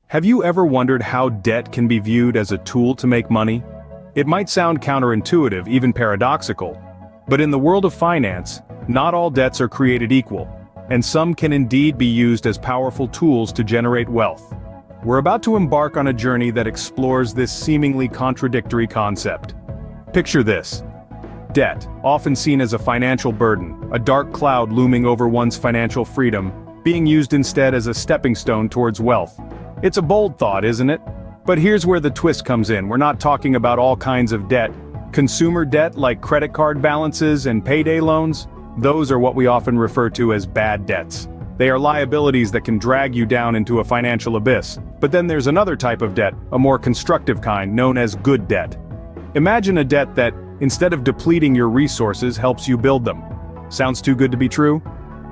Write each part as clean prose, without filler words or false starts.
Have you ever wondered how debt can be viewed as a tool to make money? It might sound counterintuitive, even paradoxical, but in the world of finance, not all debts are created equal, and some can indeed be used as powerful tools to generate wealth. We're about to embark on a journey that explores this seemingly contradictory concept. Picture this. Debt, often seen as a financial burden, a dark cloud looming over one's financial freedom, being used instead as a stepping stone towards wealth. It's a bold thought, isn't it? But here's where the twist comes in. We're not talking about all kinds of debt. Consumer debt like credit card balances and payday loans, those are what we often refer to as bad debts. They are liabilities that can drag you down into a financial abyss. But then there's another type of debt, a more constructive kind, known as good debt. Imagine a debt that, instead of depleting your resources, helps you build them. Sounds too good to be true?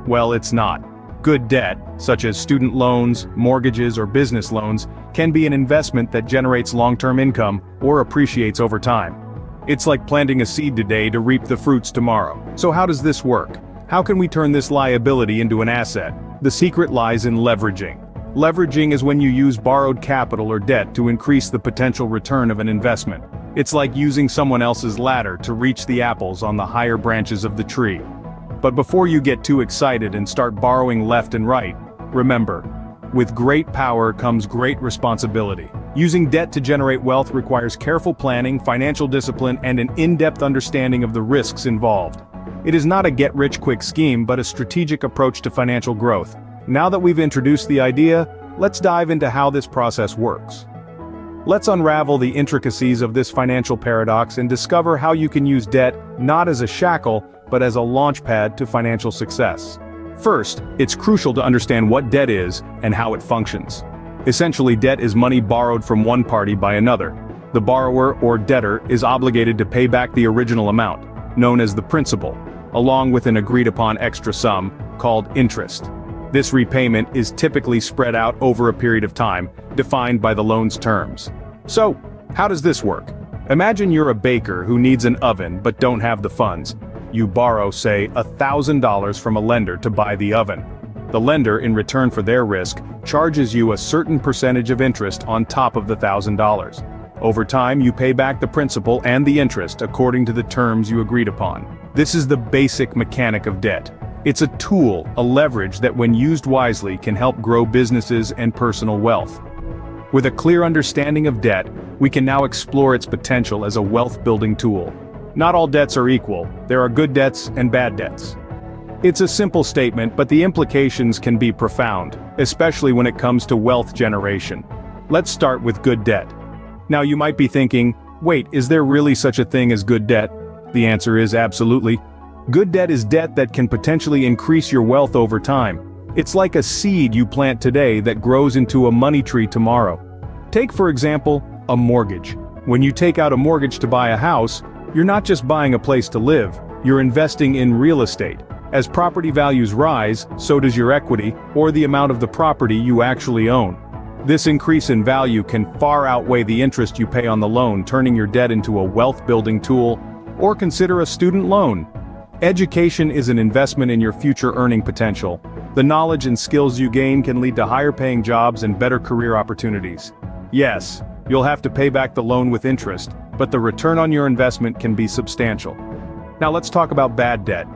Well, it's not. Good debt, such as student loans, mortgages, or business loans, can be an investment that generates long-term income or appreciates over time. It's like planting a seed today to reap the fruits tomorrow. So how does this work? How can we turn this liability into an asset? The secret lies in leveraging. Leveraging is when you use borrowed capital or debt to increase the potential return of an investment. It's like using someone else's ladder to reach the apples on the higher branches of the tree. But before you get too excited and start borrowing left and right, remember, with great power comes great responsibility. Using debt to generate wealth requires careful planning, financial discipline, and an in-depth understanding of the risks involved. It is not a get-rich-quick scheme, but a strategic approach to financial growth. Now that we've introduced the idea, let's dive into how this process works. Let's unravel the intricacies of this financial paradox and discover how you can use debt not as a shackle, but as a launchpad to financial success. First, it's crucial to understand what debt is and how it functions. Essentially, debt is money borrowed from one party by another. The borrower or debtor is obligated to pay back the original amount, known as the principal, along with an agreed-upon extra sum, called interest. This repayment is typically spread out over a period of time, defined by the loan's terms. So, how does this work? Imagine you're a baker who needs an oven but don't have the funds. You borrow, say, $1,000 from a lender to buy the oven. The lender, in return for their risk, charges you a certain percentage of interest on top of the $1,000. Over time, you pay back the principal and the interest according to the terms you agreed upon. This is the basic mechanic of debt. It's a tool, a leverage that when used wisely can help grow businesses and personal wealth. With a clear understanding of debt, we can now explore its potential as a wealth-building tool. Not all debts are equal. There are good debts and bad debts. It's a simple statement, but the implications can be profound, especially when it comes to wealth generation. Let's start with good debt. Now you might be thinking, wait, is there really such a thing as good debt? The answer is absolutely. Good debt is debt that can potentially increase your wealth over time. It's like a seed you plant today that grows into a money tree tomorrow. Take, for example, a mortgage. When you take out a mortgage to buy a house, you're not just buying a place to live, you're investing in real estate. As property values rise, so does your equity, or the amount of the property you actually own. This increase in value can far outweigh the interest you pay on the loan, turning your debt into a wealth-building tool, or consider a student loan. Education is an investment in your future earning potential. The knowledge and skills you gain can lead to higher-paying jobs and better career opportunities. Yes, you'll have to pay back the loan with interest, but the return on your investment can be substantial. Now let's talk about bad debt.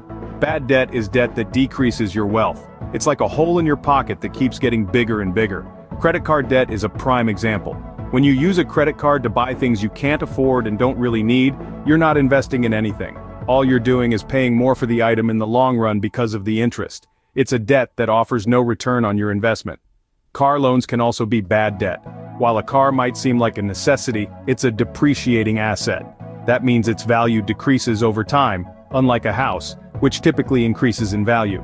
Bad debt is debt that decreases your wealth. It's like a hole in your pocket that keeps getting bigger and bigger. Credit card debt is a prime example. When you use a credit card to buy things you can't afford and don't really need, you're not investing in anything. All you're doing is paying more for the item in the long run because of the interest. It's a debt that offers no return on your investment. Car loans can also be bad debt. While a car might seem like a necessity, it's a depreciating asset. That means its value decreases over time, unlike a house, which typically increases in value.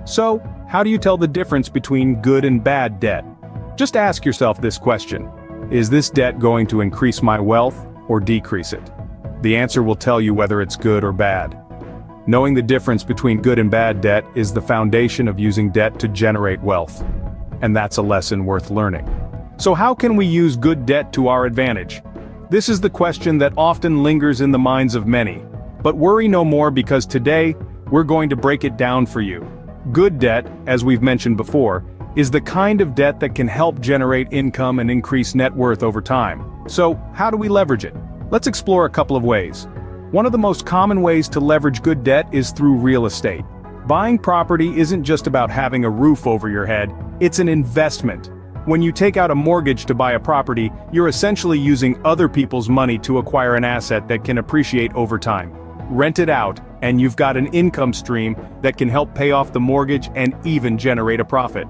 So, how do you tell the difference between good and bad debt? Just ask yourself this question. Is this debt going to increase my wealth or decrease it? The answer will tell you whether it's good or bad. Knowing the difference between good and bad debt is the foundation of using debt to generate wealth. And that's a lesson worth learning. So how can we use good debt to our advantage? This is the question that often lingers in the minds of many. But worry no more, because today, we're going to break it down for you. Good debt, as we've mentioned before, is the kind of debt that can help generate income and increase net worth over time. So, how do we leverage it? Let's explore a couple of ways. One of the most common ways to leverage good debt is through real estate. Buying property isn't just about having a roof over your head, it's an investment. When you take out a mortgage to buy a property, you're essentially using other people's money to acquire an asset that can appreciate over time. Rent it out, and you've got an income stream that can help pay off the mortgage and even generate a profit.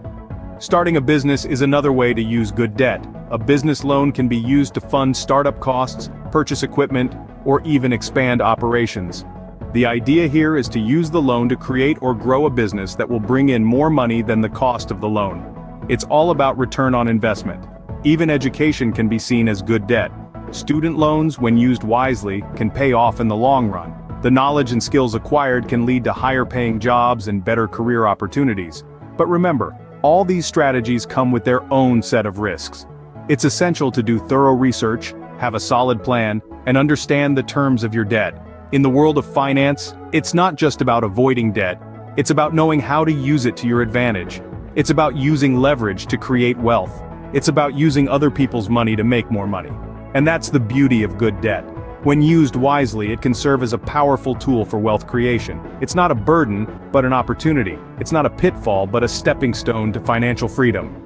Starting a business is another way to use good debt. A business loan can be used to fund startup costs, purchase equipment, or even expand operations. The idea here is to use the loan to create or grow a business that will bring in more money than the cost of the loan. It's all about return on investment. Even education can be seen as good debt. Student loans, when used wisely, can pay off in the long run. The knowledge and skills acquired can lead to higher paying jobs and better career opportunities. But remember, all these strategies come with their own set of risks. It's essential to do thorough research, have a solid plan, and understand the terms of your debt. In the world of finance, it's not just about avoiding debt, it's about knowing how to use it to your advantage. It's about using leverage to create wealth. It's about using other people's money to make more money. And that's the beauty of good debt. When used wisely, it can serve as a powerful tool for wealth creation. It's not a burden, but an opportunity. It's not a pitfall, but a stepping stone to financial freedom.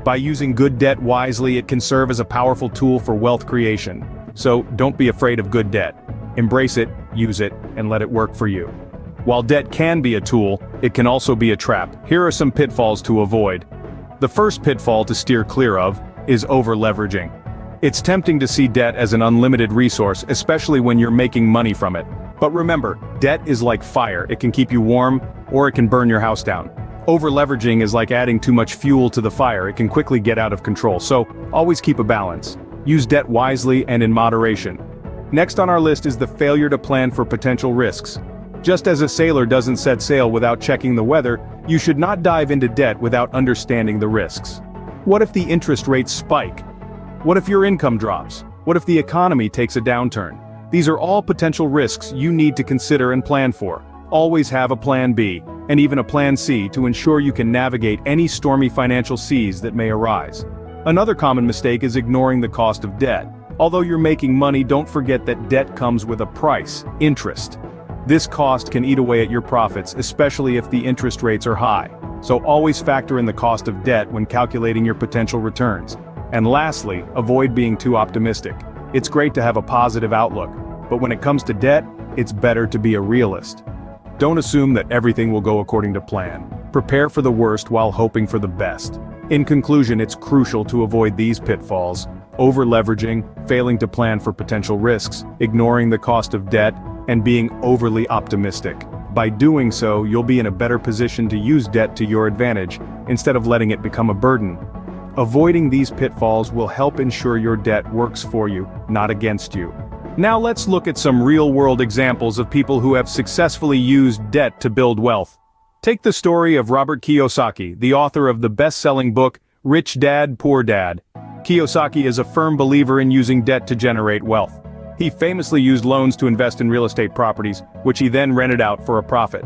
By using good debt wisely, it can serve as a powerful tool for wealth creation. So, don't be afraid of good debt. Embrace it, use it, and let it work for you. While debt can be a tool, it can also be a trap. Here are some pitfalls to avoid. The first pitfall to steer clear of is over-leveraging. It's tempting to see debt as an unlimited resource, especially when you're making money from it. But remember, debt is like fire. It can keep you warm, or it can burn your house down. Over-leveraging is like adding too much fuel to the fire. It can quickly get out of control, so always keep a balance. Use debt wisely and in moderation. Next on our list is the failure to plan for potential risks. Just as a sailor doesn't set sail without checking the weather, you should not dive into debt without understanding the risks. What if the interest rates spike? What if your income drops? What if the economy takes a downturn? These are all potential risks you need to consider and plan for. Always have a plan B, and even a plan C to ensure you can navigate any stormy financial seas that may arise. Another common mistake is ignoring the cost of debt. Although you're making money, don't forget that debt comes with a price, interest. This cost can eat away at your profits, especially if the interest rates are high. So always factor in the cost of debt when calculating your potential returns. And lastly, avoid being too optimistic. It's great to have a positive outlook, but when it comes to debt, it's better to be a realist. Don't assume that everything will go according to plan. Prepare for the worst while hoping for the best. In conclusion, it's crucial to avoid these pitfalls: over-leveraging, failing to plan for potential risks, ignoring the cost of debt, and being overly optimistic. By doing so, you'll be in a better position to use debt to your advantage, instead of letting it become a burden. Avoiding these pitfalls will help ensure your debt works for you, not against you. Now let's look at some real-world examples of people who have successfully used debt to build wealth. Take the story of Robert Kiyosaki, the author of the best-selling book, Rich Dad, Poor Dad. Kiyosaki is a firm believer in using debt to generate wealth. He famously used loans to invest in real estate properties, which he then rented out for a profit.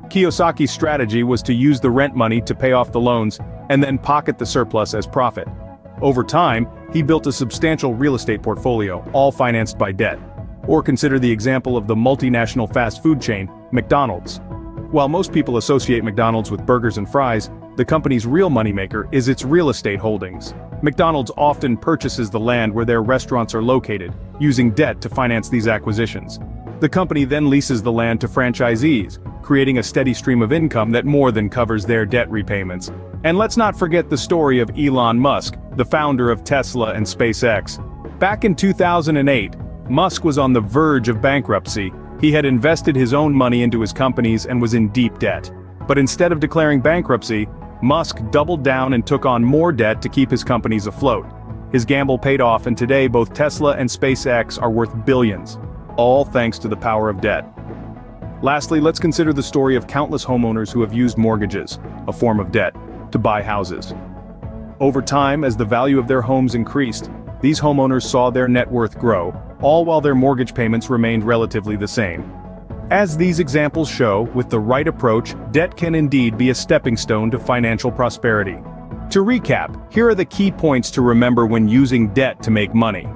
Kiyosaki's strategy was to use the rent money to pay off the loans, and then pocket the surplus as profit. Over time, he built a substantial real estate portfolio, all financed by debt. Or consider the example of the multinational fast food chain, McDonald's. While most people associate McDonald's with burgers and fries, the company's real moneymaker is its real estate holdings. McDonald's often purchases the land where their restaurants are located, using debt to finance these acquisitions. The company then leases the land to franchisees, creating a steady stream of income that more than covers their debt repayments. And let's not forget the story of Elon Musk, the founder of Tesla and SpaceX. Back in 2008, Musk was on the verge of bankruptcy. He had invested his own money into his companies and was in deep debt. But instead of declaring bankruptcy, Musk doubled down and took on more debt to keep his companies afloat. His gamble paid off, and today both Tesla and SpaceX are worth billions, all thanks to the power of debt. Lastly, let's consider the story of countless homeowners who have used mortgages, a form of debt, to buy houses. Over time, as the value of their homes increased, these homeowners saw their net worth grow, all while their mortgage payments remained relatively the same. As these examples show, with the right approach, debt can indeed be a stepping stone to financial prosperity. To recap, here are the key points to remember when using debt to make money.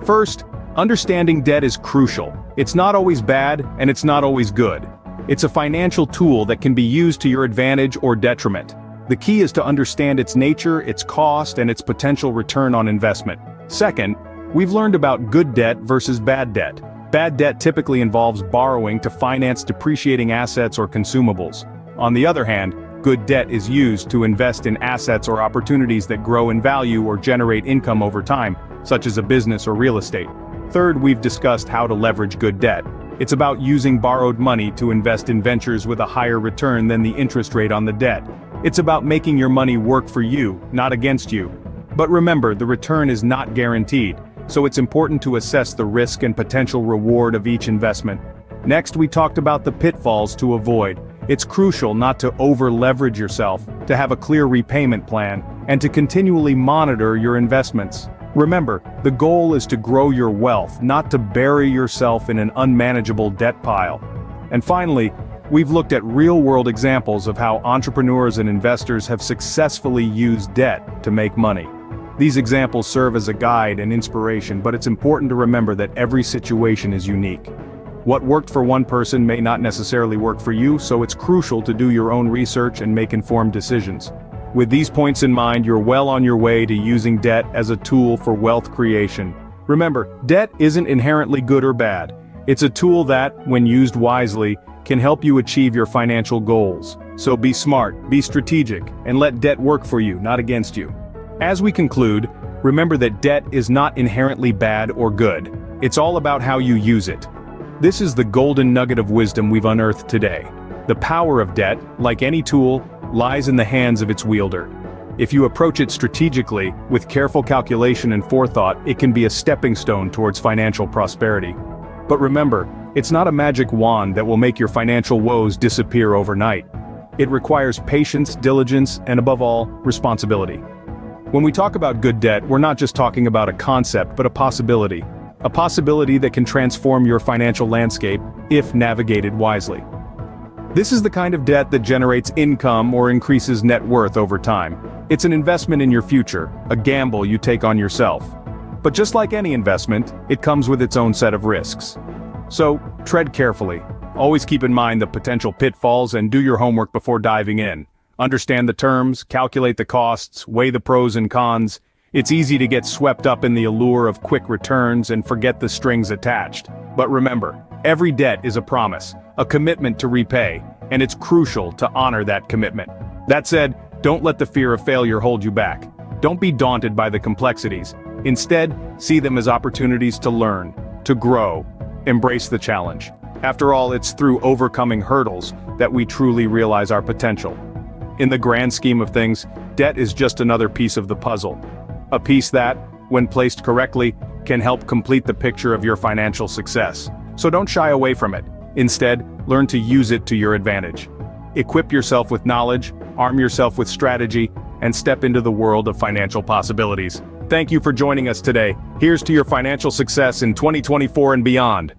First, understanding debt is crucial. It's not always bad, and it's not always good. It's a financial tool that can be used to your advantage or detriment. The key is to understand its nature, its cost, and its potential return on investment. Second, we've learned about good debt versus bad debt. Bad debt typically involves borrowing to finance depreciating assets or consumables. On the other hand, good debt is used to invest in assets or opportunities that grow in value or generate income over time, such as a business or real estate. Third, we've discussed how to leverage good debt. It's about using borrowed money to invest in ventures with a higher return than the interest rate on the debt. It's about making your money work for you, not against you. But remember, the return is not guaranteed, so it's important to assess the risk and potential reward of each investment. Next, we talked about the pitfalls to avoid. It's crucial not to over-leverage yourself, to have a clear repayment plan, and to continually monitor your investments. Remember, the goal is to grow your wealth, not to bury yourself in an unmanageable debt pile. And finally, we've looked at real-world examples of how entrepreneurs and investors have successfully used debt to make money. These examples serve as a guide and inspiration, but it's important to remember that every situation is unique. What worked for one person may not necessarily work for you, so it's crucial to do your own research and make informed decisions. With these points in mind, you're well on your way to using debt as a tool for wealth creation. Remember, debt isn't inherently good or bad. It's a tool that, when used wisely, can help you achieve your financial goals. So be smart, be strategic, and let debt work for you, not against you. As we conclude, remember that debt is not inherently bad or good. It's all about how you use it. This is the golden nugget of wisdom we've unearthed today. The power of debt, like any tool, lies in the hands of its wielder. If you approach it strategically, with careful calculation and forethought, it can be a stepping stone towards financial prosperity. But remember, it's not a magic wand that will make your financial woes disappear overnight. It requires patience, diligence, and above all, responsibility. When we talk about good debt, we're not just talking about a concept, but a possibility. A possibility that can transform your financial landscape, if navigated wisely. This is the kind of debt that generates income or increases net worth over time. It's an investment in your future, a gamble you take on yourself. But just like any investment, it comes with its own set of risks. So, tread carefully. Always keep in mind the potential pitfalls and do your homework before diving in. Understand the terms, calculate the costs, weigh the pros and cons. It's easy to get swept up in the allure of quick returns and forget the strings attached. But remember, every debt is a promise, a commitment to repay, and it's crucial to honor that commitment. That said, don't let the fear of failure hold you back. Don't be daunted by the complexities. Instead, see them as opportunities to learn, to grow, embrace the challenge. After all, it's through overcoming hurdles that we truly realize our potential. In the grand scheme of things, debt is just another piece of the puzzle. A piece that, when placed correctly, can help complete the picture of your financial success. So don't shy away from it. Instead, learn to use it to your advantage. Equip yourself with knowledge, arm yourself with strategy, and step into the world of financial possibilities. Thank you for joining us today. Here's to your financial success in 2024 and beyond.